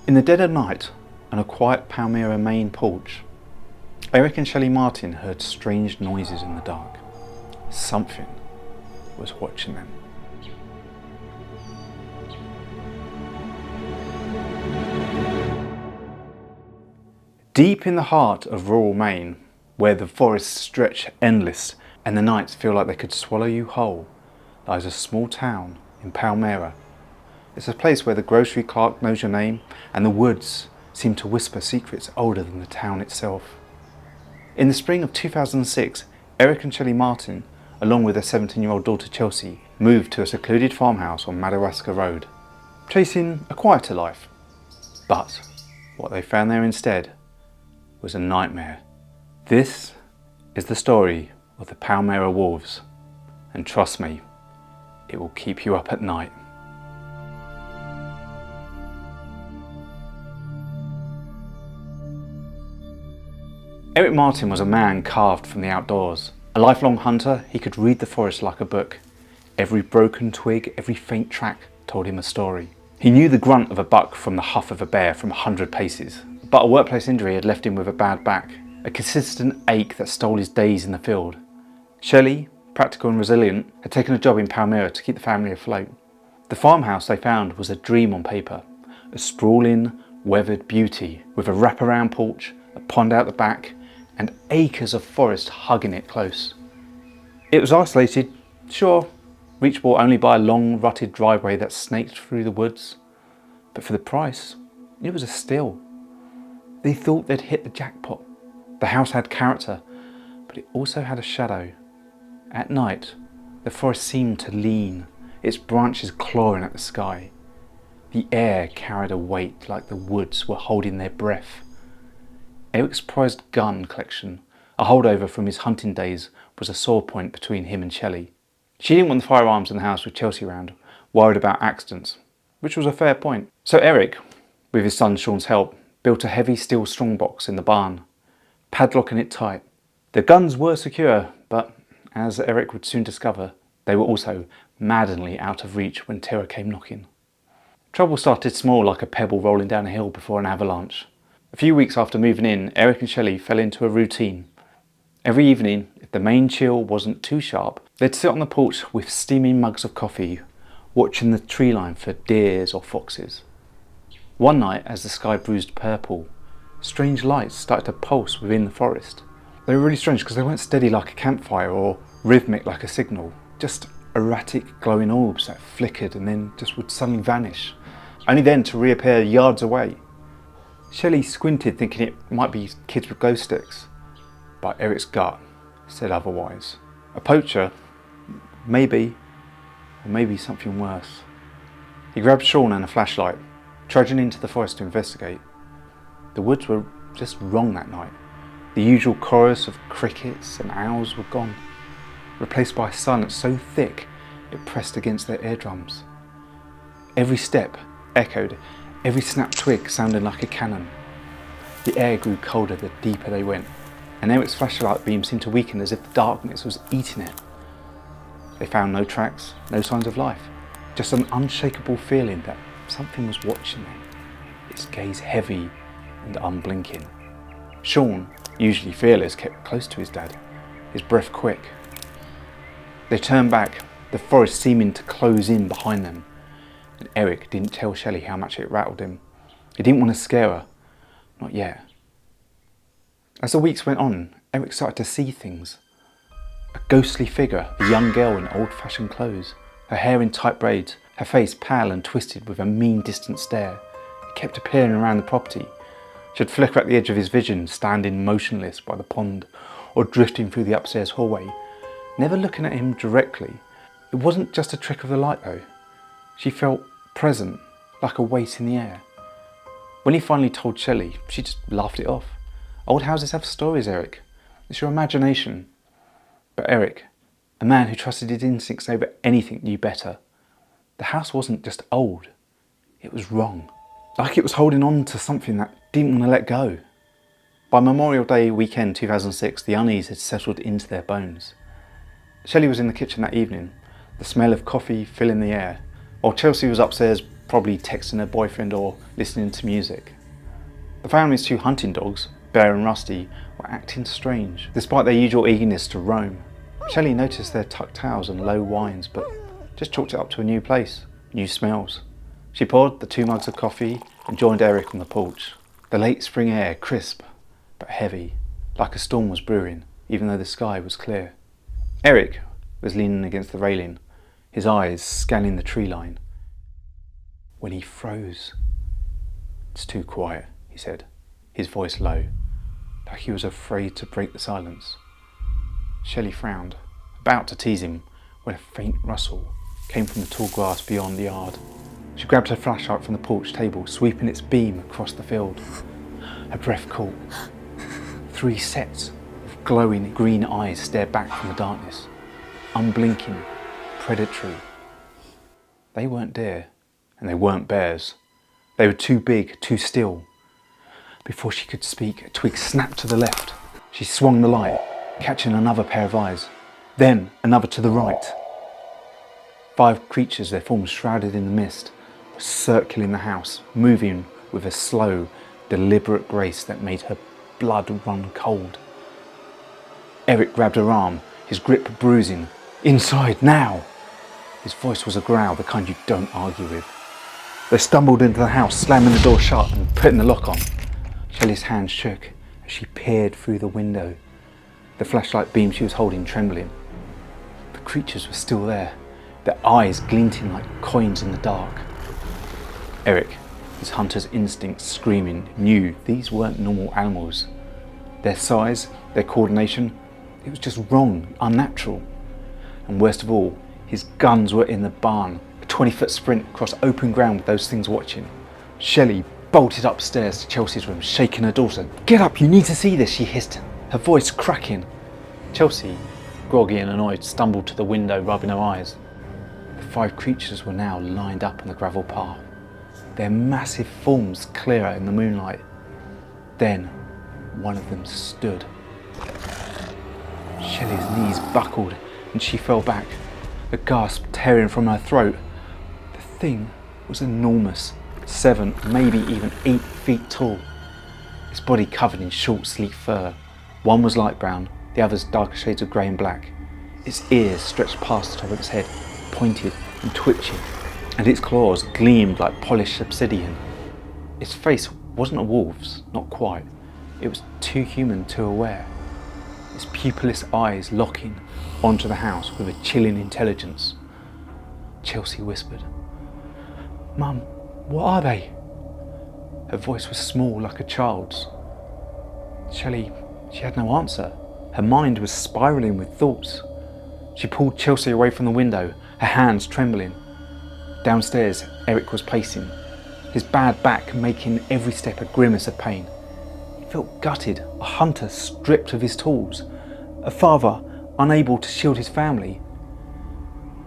In the dead of night, on a quiet Palmyra, Maine porch, Eric and Shelley Martin heard strange noises in the dark. Something was watching them. Deep in the heart of rural Maine, where the forests stretch endless and the nights feel like they could swallow you whole, lies a small town in Palmyra. It's a place where the grocery clerk knows your name and the woods seem to whisper secrets older than the town itself. In the spring of 2006, Eric and Shelley Martin, along with their 17-year-old daughter Chelsea, moved to a secluded farmhouse on Madawaska Road, chasing a quieter life. But what they found there instead was a nightmare. This is the story of the Palmyra wolves, and trust me, it will keep you up at night. Eric Martin was a man carved from the outdoors. A lifelong hunter, he could read the forest like a book. Every broken twig, every faint track told him a story. He knew the grunt of a buck from the huff of a bear from 100 paces. But a workplace injury had left him with a bad back, a consistent ache that stole his days in the field. Shelley, practical and resilient, had taken a job in Palmyra to keep the family afloat. The farmhouse they found was a dream on paper, a sprawling, weathered beauty with a wraparound porch, a pond out the back, and acres of forest hugging it close. It was isolated, sure, reachable only by a long rutted driveway that snaked through the woods, but for the price, it was a steal. They thought they'd hit the jackpot. The house had character, but it also had a shadow. At night, the forest seemed to lean, its branches clawing at the sky. The air carried a weight like the woods were holding their breath. Eric's prized gun collection, a holdover from his hunting days, was a sore point between him and Shelley. She didn't want the firearms in the house with Chelsea around, worried about accidents, which was a fair point. So Eric, with his son Sean's help, built a heavy steel strongbox in the barn, padlocking it tight. The guns were secure, but as Eric would soon discover, they were also maddeningly out of reach when terror came knocking. Trouble started small, like a pebble rolling down a hill before an avalanche. A few weeks after moving in, Eric and Shelley fell into a routine. Every evening, if the Maine chill wasn't too sharp, they'd sit on the porch with steaming mugs of coffee, watching the tree line for deers or foxes. One night, as the sky bruised purple, strange lights started to pulse within the forest. They were really strange because they weren't steady like a campfire or rhythmic like a signal, just erratic glowing orbs that flickered and then just would suddenly vanish, only then to reappear yards away. Shelley squinted, thinking it might be kids with glow sticks, but Eric's gut said otherwise. A poacher, maybe, or maybe something worse. He grabbed Sean and a flashlight, trudging into the forest to investigate. The woods were just wrong that night. The usual chorus of crickets and owls were gone, replaced by a sun so thick it pressed against their eardrums. Every step echoed, every snapped twig sounded like a cannon. The air grew colder the deeper they went, and Eric's flashlight beam seemed to weaken as if the darkness was eating it. They found no tracks, no signs of life, just an unshakable feeling that something was watching them, its gaze heavy and unblinking. Sean, usually fearless, kept close to his dad, his breath quick. They turned back, the forest seeming to close in behind them, and Eric didn't tell Shelley how much it rattled him. He didn't want to scare her, not yet. As the weeks went on, Eric started to see things. A ghostly figure, a young girl in old-fashioned clothes, her hair in tight braids, her face pale and twisted with a mean, distant stare. It kept appearing around the property. She'd flicker at the edge of his vision, standing motionless by the pond or drifting through the upstairs hallway, never looking at him directly. It wasn't just a trick of the light though. She felt present, like a weight in the air. When he finally told Shelley, she just laughed it off. Old houses have stories, Eric. It's your imagination. But Eric, a man who trusted his instincts over anything, knew better. The house wasn't just old, it was wrong. Like it was holding on to something that didn't want to let go. By Memorial Day weekend 2006, the unease had settled into their bones. Shelley was in the kitchen that evening, the smell of coffee filling the air, while Chelsea was upstairs probably texting her boyfriend or listening to music. The family's two hunting dogs, Bear and Rusty, were acting strange, despite their usual eagerness to roam. Shelley noticed their tucked tails and low whines, but just chalked it up to a new place, new smells. She poured the 2 mugs of coffee and joined Eric on the porch. The late spring air crisp, but heavy, like a storm was brewing, even though the sky was clear. Eric was leaning against the railing, his eyes scanning the tree line, when he froze. "It's too quiet," he said, his voice low, like he was afraid to break the silence. Shelley frowned, about to tease him, when a faint rustle came from the tall grass beyond the yard. She grabbed her flashlight from the porch table, sweeping its beam across the field. Her breath caught. 3 sets of glowing green eyes stared back from the darkness, unblinking, predatory. They weren't deer, and they weren't bears. They were too big, too still. Before she could speak, a twig snapped to the left. She swung the light, catching another pair of eyes, then another to the right. 5 creatures, their forms shrouded in the mist, were circling the house, moving with a slow, deliberate grace that made her blood run cold. Eric grabbed her arm, his grip bruising. "Inside, now!" His voice was a growl, the kind you don't argue with. They stumbled into the house, slamming the door shut and putting the lock on. Shelley's hand shook as she peered through the window, the flashlight beam she was holding trembling. The creatures were still there, their eyes glinting like coins in the dark. Eric, his hunter's instincts screaming, knew these weren't normal animals. Their size, their coordination, it was just wrong, unnatural. And worst of all, his guns were in the barn, a 20-foot sprint across open ground with those things watching. Shelley bolted upstairs to Chelsea's room, shaking her daughter. "Get up, you need to see this," she hissed, her voice cracking. Chelsea, groggy and annoyed, stumbled to the window, rubbing her eyes. The 5 creatures were now lined up on the gravel path, their massive forms clearer in the moonlight. Then one of them stood. Shelley's knees buckled and she fell back, a gasp tearing from her throat. The thing was enormous, 7, maybe even 8 feet tall. Its body covered in short, sleek fur. One was light brown, the others darker shades of grey and black. Its ears stretched past the top of its head, pointed and twitching, and its claws gleamed like polished obsidian. Its face wasn't a wolf's, not quite. It was too human, too aware. Its pupilless eyes locking onto the house with a chilling intelligence. Chelsea whispered, "Mum, what are they?" Her voice was small, like a child's. Shelley, she had no answer. Her mind was spiralling with thoughts. She pulled Chelsea away from the window, her hands trembling. Downstairs, Eric was pacing, his bad back making every step a grimace of pain. He felt gutted, a hunter stripped of his tools, a father unable to shield his family.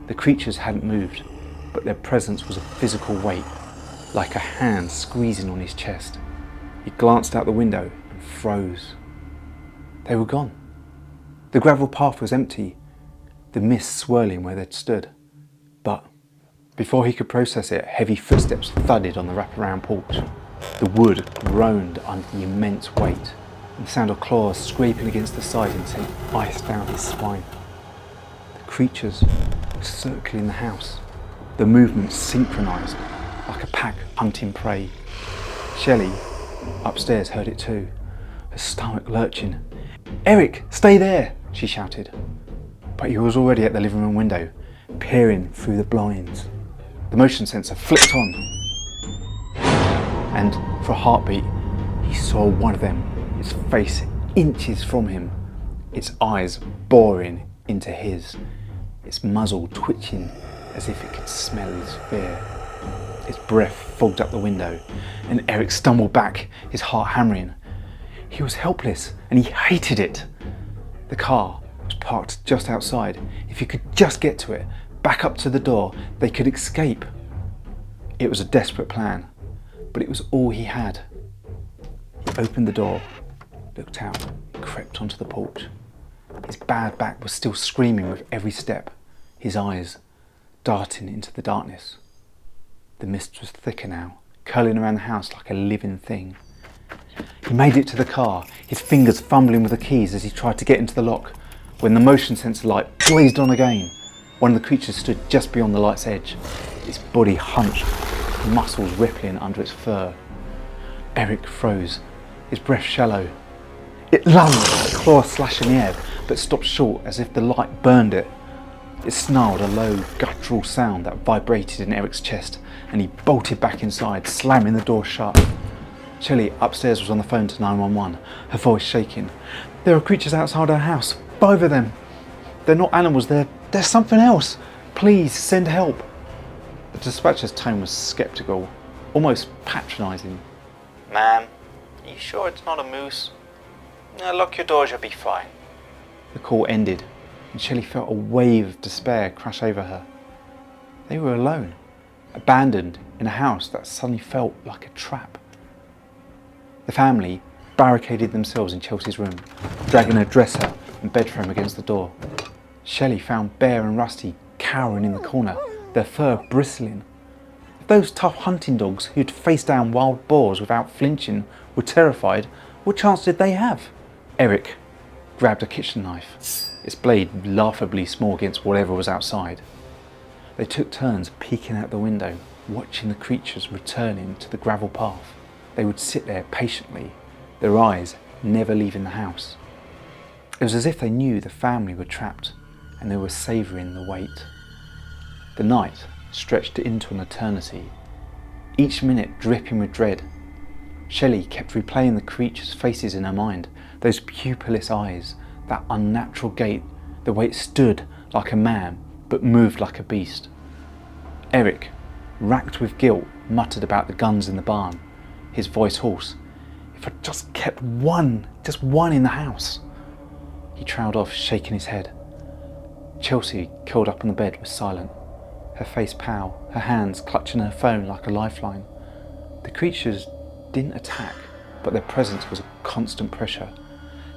The creatures hadn't moved, but their presence was a physical weight, like a hand squeezing on his chest. He glanced out the window and froze. They were gone. The gravel path was empty, the mist swirling where they'd stood. But before he could process it, heavy footsteps thudded on the wraparound porch. The wood groaned under the immense weight, and the sound of claws scraping against the siding sent ice down his spine. The creatures were circling the house, the movements synchronised, like a pack hunting prey. Shelley, upstairs, heard it too, her stomach lurching. "Eric, stay there!" she shouted. But he was already at the living room window, peering through the blinds. The motion sensor flicked on, and for a heartbeat, he saw one of them, its face inches from him, its eyes boring into his, its muzzle twitching as if it could smell his fear. Its breath fogged up the window, and Eric stumbled back, his heart hammering. He was helpless, and he hated it. The car was parked just outside. If he could just get to it, back up to the door, they could escape. It was a desperate plan, but it was all he had. He opened the door, looked out, and crept onto the porch. His bad back was still screaming with every step, his eyes darting into the darkness. The mist was thicker now, curling around the house like a living thing. He made it to the car, his fingers fumbling with the keys as he tried to get into the lock, when the motion sensor light blazed on again. One of the creatures stood just beyond the light's edge, its body hunched, muscles rippling under its fur. Eric froze, his breath shallow. It lunged, claws slashing the air, but stopped short as if the light burned it. It snarled a low, guttural sound that vibrated in Eric's chest, and he bolted back inside, slamming the door shut. Shelley upstairs was on the phone to 911, her voice shaking. "There are creatures outside our house, 5 of them. They're not animals, they're something else. Please send help." The dispatcher's tone was sceptical, almost patronising. "Ma'am, are you sure it's not a moose? Lock your doors, you'll be fine." The call ended, and Shelley felt a wave of despair crash over her. They were alone, abandoned in a house that suddenly felt like a trap. The family barricaded themselves in Chelsea's room, dragging her dresser and bed frame against the door. Shelley found Bear and Rusty cowering in the corner, their fur bristling. If those tough hunting dogs who'd faced down wild boars without flinching were terrified, what chance did they have? Eric grabbed a kitchen knife, its blade laughably small against whatever was outside. They took turns peeking out the window, watching the creatures returning to the gravel path. They would sit there patiently, their eyes never leaving the house. It was as if they knew the family were trapped, and they were savouring the wait. The night stretched into an eternity, each minute dripping with dread. Shelley kept replaying the creatures' faces in her mind, those pupilless eyes, that unnatural gait, the way it stood like a man but moved like a beast. Eric, racked with guilt, muttered about the guns in the barn, his voice hoarse. "If I'd just kept just one in the house." He trailed off, shaking his head. Chelsea, curled up on the bed, was silent, her face pale, her hands clutching her phone like a lifeline. The creatures didn't attack, but their presence was a constant pressure,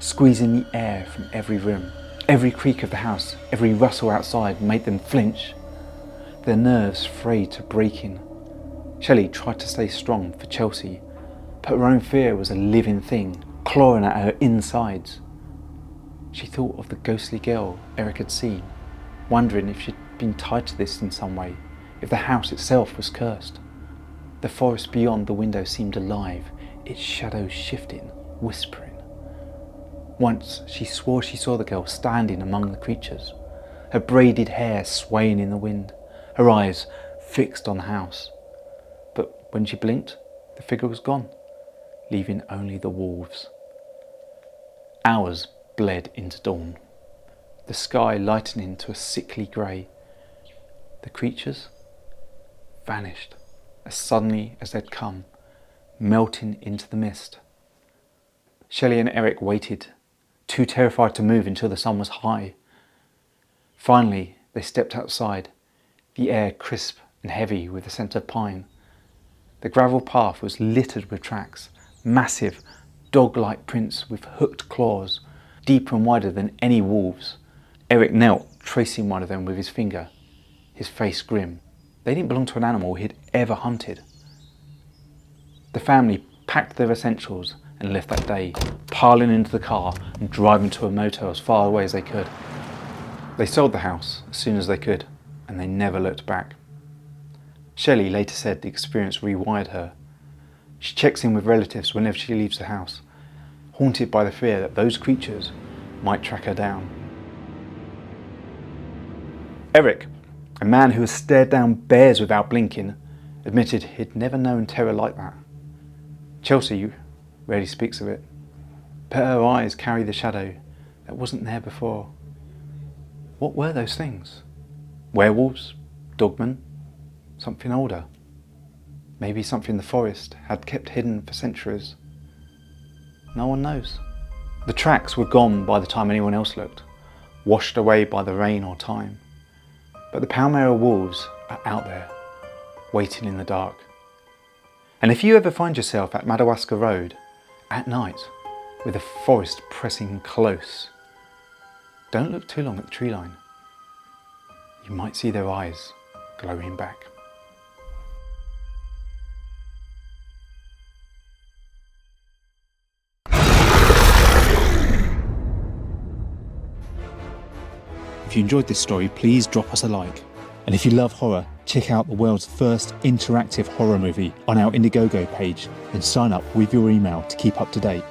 squeezing the air from every room. Every creak of the house, every rustle outside made them flinch, their nerves frayed to breaking. Shelley tried to stay strong for Chelsea, but her own fear was a living thing, clawing at her insides. She thought of the ghostly girl Eric had seen, wondering if she'd been tied to this in some way, if the house itself was cursed. The forest beyond the window seemed alive, its shadows shifting, whispering. Once she swore she saw the girl standing among the creatures, her braided hair swaying in the wind, her eyes fixed on the house. But when she blinked, the figure was gone, leaving only the wolves. Hours bled into dawn, the sky lightening to a sickly grey. The creatures vanished as suddenly as they'd come, melting into the mist. Shelley and Eric waited, too terrified to move until the sun was high. Finally, they stepped outside, the air crisp and heavy with the scent of pine. The gravel path was littered with tracks, massive, dog-like prints with hooked claws, deeper and wider than any wolves. Eric knelt, tracing one of them with his finger, his face grim. They didn't belong to an animal he'd ever hunted. The family packed their essentials and left that day, piling into the car and driving to a motel as far away as they could. They sold the house as soon as they could, and they never looked back. Shelley later said the experience rewired her. She checks in with relatives whenever she leaves the house, haunted by the fear that those creatures might track her down. Eric, a man who has stared down bears without blinking, admitted he'd never known terror like that. Chelsea rarely speaks of it, but her eyes carry the shadow that wasn't there before. What were those things? Werewolves? Dogmen? Something older? Maybe something the forest had kept hidden for centuries? No one knows. The tracks were gone by the time anyone else looked, washed away by the rain or time. But the Palmyra wolves are out there, waiting in the dark. And if you ever find yourself at Madawaska Road at night with the forest pressing close, don't look too long at the tree line. You might see their eyes glowing back. If you enjoyed this story, please drop us a like. And if you love horror, check out the world's first interactive horror movie on our Indiegogo page and sign up with your email to keep up to date.